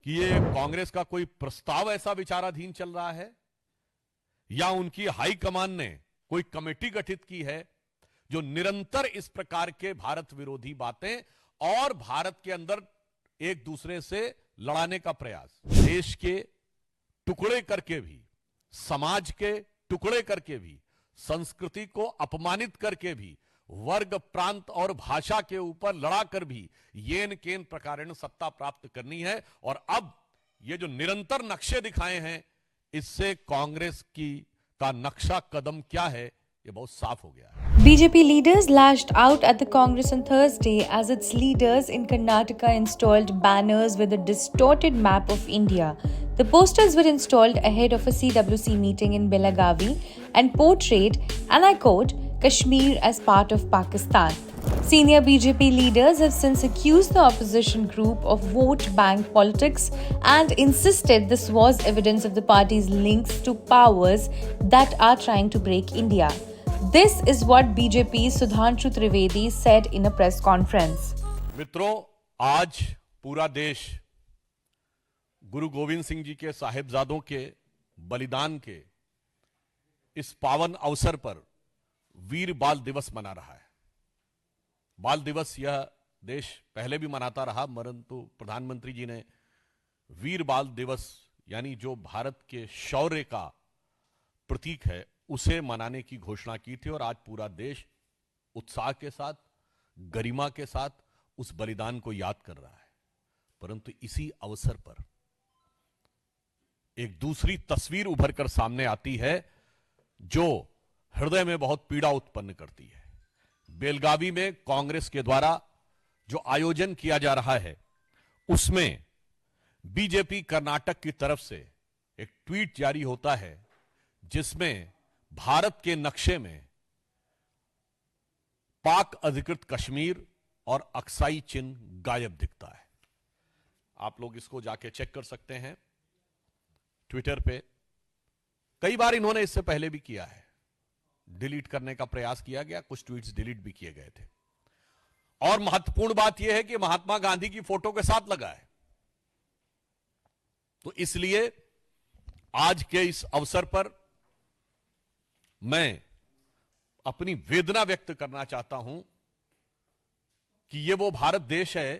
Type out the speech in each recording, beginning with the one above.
कि ये कांग्रेस का कोई प्रस्ताव ऐसा विचाराधीन चल रहा है या उनकी हाईकमान ने कोई कमेटी गठित की है जो निरंतर इस प्रकार के भारत विरोधी बातें और भारत के अंदर एक दूसरे से लड़ाने का प्रयास, देश के टुकड़े करके भी, समाज के टुकड़े करके भी, संस्कृति को अपमानित करके भी, वर्ग, प्रांत और भाषा के ऊपर लड़ाकर भी येन केन प्रकारेण सत्ता प्राप्त करनी है। और अब ये जो निरंतर नक्शे दिखाए हैं, इससे कांग्रेस का नक्शा कदम क्या है, ये बहुत साफ हो गया है। BJP leaders lashed out at the Congress on Thursday as its leaders in Karnataka installed banners with a distorted map of India. The posters were installed ahead of a CWC meeting in Belagavi and portrayed, and I quote, Kashmir as part of Pakistan. Senior BJP leaders have since accused the opposition group of vote bank politics and insisted this was evidence of the party's links to powers that are trying to break India. This is what BJP's Sudhanshu Trivedi said in a press conference. मित्रों, आज पूरा देश गुरु गोविंद सिंह जी के साहिबजादों के बलिदान के इस पावन अवसर पर वीर बाल दिवस मना रहा है। बाल दिवस यह देश पहले भी मनाता रहा, परंतु प्रधानमंत्री जी ने वीर बाल दिवस यानी जो भारत के शौर्य का प्रतीक है उसे मनाने की घोषणा की थी। और आज पूरा देश उत्साह के साथ, गरिमा के साथ उस बलिदान को याद कर रहा है। परंतु इसी अवसर पर एक दूसरी तस्वीर उभर कर सामने आती है जो हृदय में बहुत पीड़ा उत्पन्न करती है। बेलगावी में कांग्रेस के द्वारा जो आयोजन किया जा रहा है, उसमें बीजेपी कर्नाटक की तरफ से एक ट्वीट जारी होता है जिसमें भारत के नक्शे में पाक अधिकृत कश्मीर और अक्साई चिन्ह गायब दिखता है। आप लोग इसको जाके चेक कर सकते हैं ट्विटर पे। कई बार इन्होंने इससे पहले भी किया है, डिलीट करने का प्रयास किया गया, कुछ ट्वीट्स डिलीट भी किए गए थे। और महत्वपूर्ण बात यह है कि महात्मा गांधी की फोटो के साथ लगा है। तो इसलिए आज के इस अवसर पर मैं अपनी वेदना व्यक्त करना चाहता हूं कि यह वो भारत देश है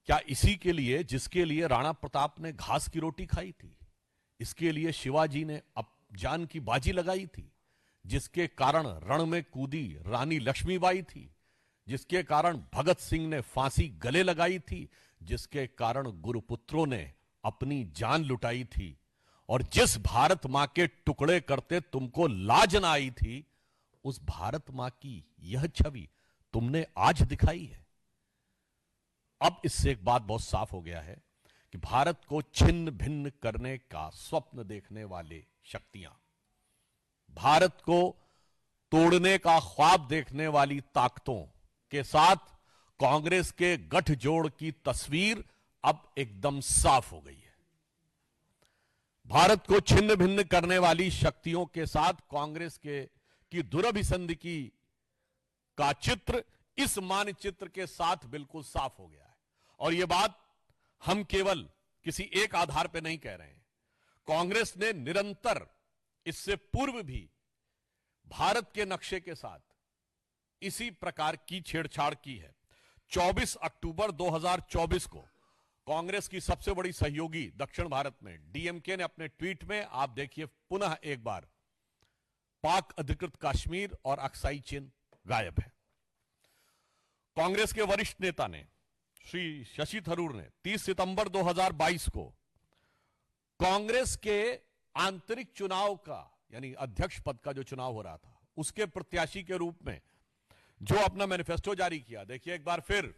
क्या इसी के लिए जिसके लिए राणा प्रताप ने घास की रोटी खाई थी, इसके लिए शिवाजी ने जान की बाजी लगाई थी, जिसके कारण रण में कूदी रानी लक्ष्मीबाई थी, जिसके कारण भगत सिंह ने फांसी गले लगाई थी, जिसके कारण गुरुपुत्रों ने अपनी जान लुटाई थी, और जिस भारत मां के टुकड़े करते तुमको लाज न आई थी, उस भारत मां की यह छवि तुमने आज दिखाई है। अब इससे एक बात बहुत साफ हो गया है कि भारत को छिन्न भिन्न करने का स्वप्न देखने वाले शक्तियां, भारत को तोड़ने का ख्वाब देखने वाली ताकतों के साथ कांग्रेस के गठजोड़ की तस्वीर अब एकदम साफ हो गई है। भारत को छिन्न भिन्न करने वाली शक्तियों के साथ कांग्रेस की दुरभिसंधि का चित्र इस मानचित्र के साथ बिल्कुल साफ हो गया है। और यह बात हम केवल किसी एक आधार पर नहीं कह रहे हैं। कांग्रेस ने निरंतर इससे पूर्व भी भारत के नक्शे के साथ इसी प्रकार की छेड़छाड़ की है। 24 अक्टूबर 2024 को कांग्रेस की सबसे बड़ी सहयोगी दक्षिण भारत में डीएमके ने अपने ट्वीट में, आप देखिए पुनः एक बार, पाक अधिकृत कश्मीर और अक्साई चिन्ह गायब है। कांग्रेस के वरिष्ठ नेता ने, श्री शशि थरूर ने 30 सितंबर 2022 को कांग्रेस के आंतरिक चुनाव का यानी अध्यक्ष पद का जो चुनाव हो रहा था उसके प्रत्याशी के रूप में जो अपना मैनिफेस्टो जारी किया, देखिए एक बार फिर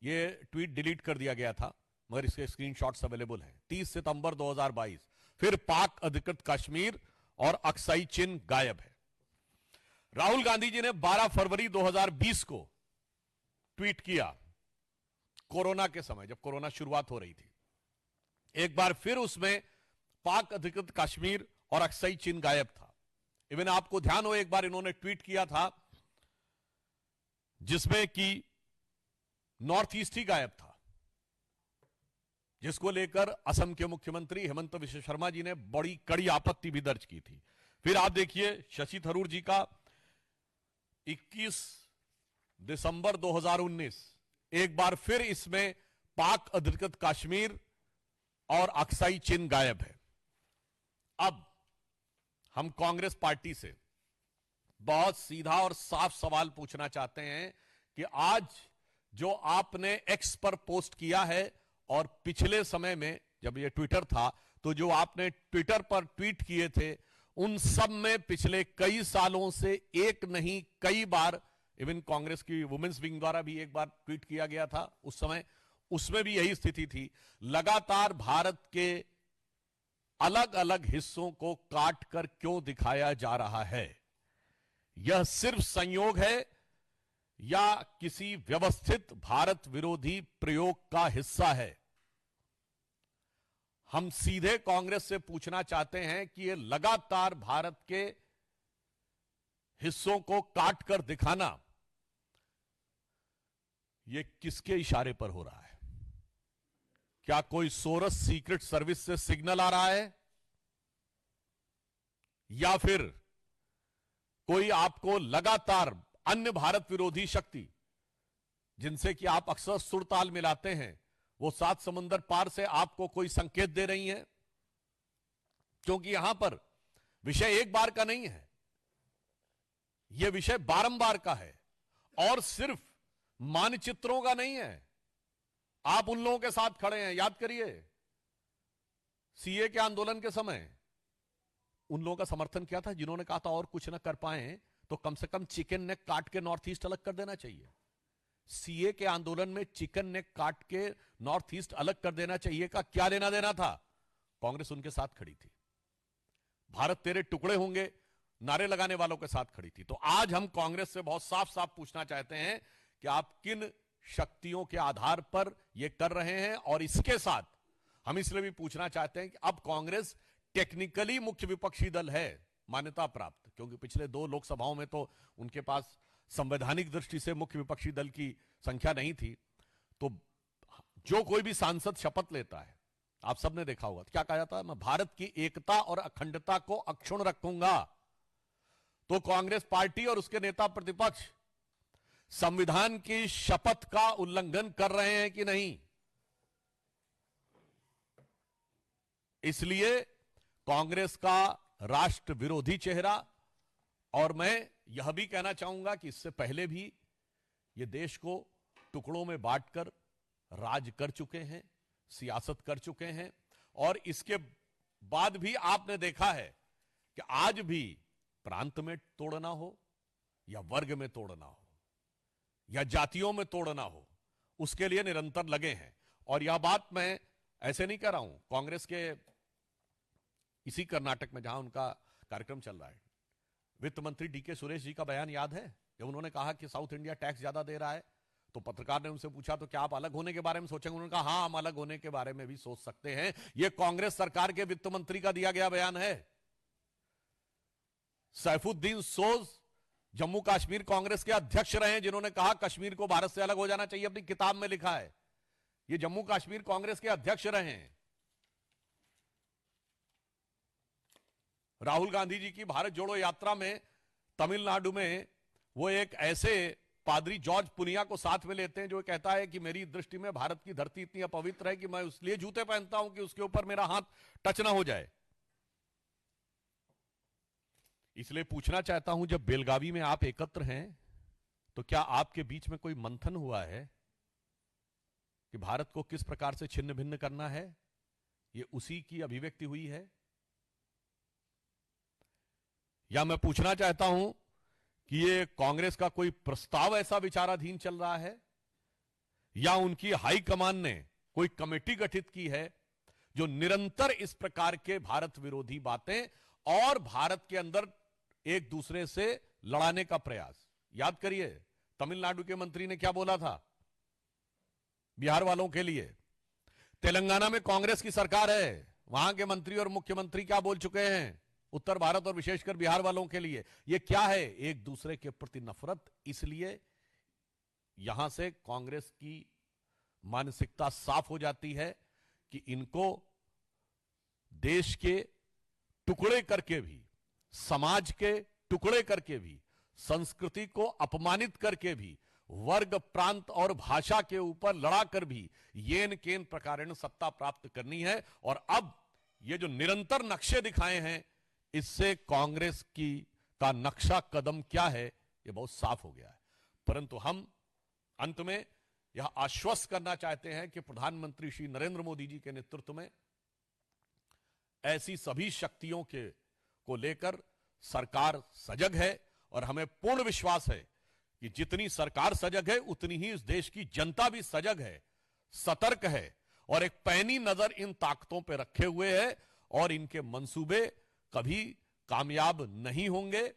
ये ट्वीट डिलीट कर दिया गया था मगर इसके स्क्रीनशॉट्स अवेलेबल हैं। 30 सितंबर 2022 फिर पाक अधिकृत कश्मीर और अक्साई चिन्ह गायब है। राहुल गांधी जी ने 12 फरवरी 2020 को ट्वीट किया, कोरोना के समय जब कोरोना शुरुआत हो रही थी, एक बार फिर उसमें पाक अधिकृत कश्मीर और अक्साई चिन्ह गायब था। इवन आपको ध्यान हो, एक बार इन्होंने ट्वीट किया था जिसमें कि नॉर्थ ईस्ट ही गायब था। जिसको लेकर असम के मुख्यमंत्री हेमंत विश्व शर्मा जी ने बड़ी कड़ी आपत्ति भी दर्ज की थी। फिर आप देखिए शशि थरूर जी का 21 दिसंबर 2019 एक बार फिर इसमें पाक अधिकृत कश्मीर और अक्साई चिन्ह गायब है। अब हम कांग्रेस पार्टी से बहुत सीधा और साफ सवाल पूछना चाहते हैं कि आज जो आपने एक्स पर पोस्ट किया है और पिछले समय में जब ये ट्विटर था तो जो आपने ट्विटर पर ट्वीट किए थे, उन सब में पिछले कई सालों से एक नहीं कई बार, इवन कांग्रेस की वुमेन्स विंग द्वारा भी एक बार ट्वीट किया गया था उस समय, उसमें भी यही स्थिति थी। लगातार भारत के अलग अलग हिस्सों को काट कर क्यों दिखाया जा रहा है? यह सिर्फ संयोग है या किसी व्यवस्थित भारत विरोधी प्रयोग का हिस्सा है? हम सीधे कांग्रेस से पूछना चाहते हैं कि यह लगातार भारत के हिस्सों को काट कर दिखाना, यह किसके इशारे पर हो रहा है? क्या कोई सोरस सीक्रेट सर्विस से सिग्नल आ रहा है, या फिर कोई आपको लगातार अन्य भारत विरोधी शक्ति जिनसे कि आप अक्सर सुरताल मिलाते हैं, वो 7 समुंदर पार से आपको कोई संकेत दे रही हैं? क्योंकि यहां पर विषय एक बार का नहीं है, यह विषय बारंबार का है और सिर्फ मानचित्रों का नहीं है। आप उन लोगों के साथ खड़े हैं, याद करिए सीए के आंदोलन के समय उन लोगों का समर्थन किया था जिन्होंने कहा था और कुछ ना कर पाए तो कम से कम चिकन नेक काट के नॉर्थ ईस्ट अलग कर देना चाहिए। सीए के आंदोलन में चिकन नेक काट के नॉर्थ ईस्ट अलग कर देना चाहिए का क्या लेना देना था? कांग्रेस उनके साथ खड़ी थी। भारत तेरे टुकड़े होंगे नारे लगाने वालों के साथ खड़ी थी। तो आज हम कांग्रेस से बहुत साफ साफ पूछना चाहते हैं कि आप किन शक्तियों के आधार पर यह कर रहे हैं, और इसके साथ हम इसलिए भी पूछना चाहते हैं कि अब कांग्रेस टेक्निकली मुख्य विपक्षी दल है, मान्यता प्राप्त, क्योंकि पिछले 2 लोकसभाओं में तो उनके पास संवैधानिक दृष्टि से मुख्य विपक्षी दल की संख्या नहीं थी। तो जो कोई भी सांसद शपथ लेता है, आप सबने देखा होगा क्या कहा जाता है, मैं भारत की एकता और अखंडता को अक्षुण्ण रखूंगा। तो कांग्रेस पार्टी और उसके नेता प्रतिपक्ष संविधान की शपथ का उल्लंघन कर रहे हैं कि नहीं? इसलिए कांग्रेस का राष्ट्र विरोधी चेहरा, और मैं यह भी कहना चाहूंगा कि इससे पहले भी ये देश को टुकड़ों में बांटकर राज कर चुके हैं, सियासत कर चुके हैं, और इसके बाद भी आपने देखा है कि आज भी प्रांत में तोड़ना हो या वर्ग में तोड़ना हो या जातियों में तोड़ना हो, उसके लिए निरंतर लगे हैं। और यह बात मैं ऐसे नहीं कह रहा हूं, कांग्रेस के इसी कर्नाटक में जहां उनका कार्यक्रम चल रहा है, वित्त मंत्री डीके सुरेश जी का बयान याद है जब उन्होंने कहा कि साउथ इंडिया टैक्स ज्यादा दे रहा है, तो पत्रकार ने उनसे पूछा तो क्या आप अलग होने के बारे में सोचेंगे? उन्होंने कहा हां, हम अलग होने के बारे में भी सोच सकते हैं। यह कांग्रेस सरकार के वित्त मंत्री का दिया गया बयान है। सैफुद्दीन सोज जम्मू कश्मीर कांग्रेस के अध्यक्ष रहे हैं, जिन्होंने कहा कश्मीर को भारत से अलग हो जाना चाहिए, अपनी किताब में लिखा है। ये जम्मू कश्मीर कांग्रेस के अध्यक्ष रहे हैं। राहुल गांधी जी की भारत जोड़ो यात्रा में तमिलनाडु में वो एक ऐसे पादरी जॉर्ज पुनिया को साथ में लेते हैं जो कहता है कि मेरी दृष्टि में भारत की धरती इतनी अपवित्र है कि मैं इसलिए जूते पहनता हूं कि उसके ऊपर मेरा हाथ टच ना हो जाए। इसलिए पूछना चाहता हूं, जब बेलगावी में आप एकत्र हैं तो क्या आपके बीच में कोई मंथन हुआ है कि भारत को किस प्रकार से छिन्न भिन्न करना है? यह उसी की अभिव्यक्ति हुई है? या मैं पूछना चाहता हूं कि ये कांग्रेस का कोई प्रस्ताव ऐसा विचाराधीन चल रहा है, या उनकी हाईकमान ने कोई कमेटी गठित की है जो निरंतर इस प्रकार के भारत विरोधी बातें और भारत के अंदर एक दूसरे से लड़ाने का प्रयास? याद करिए तमिलनाडु के मंत्री ने क्या बोला था बिहार वालों के लिए। तेलंगाना में कांग्रेस की सरकार है, वहां के मंत्री और मुख्यमंत्री क्या बोल चुके हैं उत्तर भारत और विशेषकर बिहार वालों के लिए? यह क्या है? एक दूसरे के प्रति नफरत। इसलिए यहां से कांग्रेस की मानसिकता साफ हो जाती है कि इनको देश के टुकड़े करके भी, समाज के टुकड़े करके भी, संस्कृति को अपमानित करके भी, वर्ग, प्रांत और भाषा के ऊपर लड़ाकर भी येन केन प्रकारेण सत्ता प्राप्त करनी है। और अब ये जो निरंतर नक्शे दिखाए हैं, इससे कांग्रेस का नक्शा कदम क्या है ये बहुत साफ हो गया है। परंतु हम अंत में यह आश्वस्त करना चाहते हैं कि प्रधानमंत्री श्री नरेंद्र मोदी जी के नेतृत्व में ऐसी सभी शक्तियों को लेकर सरकार सजग है और हमें पूर्ण विश्वास है कि जितनी सरकार सजग है उतनी ही इस देश की जनता भी सजग है, सतर्क है और एक पैनी नजर इन ताकतों पर रखे हुए है और इनके मंसूबे कभी कामयाब नहीं होंगे।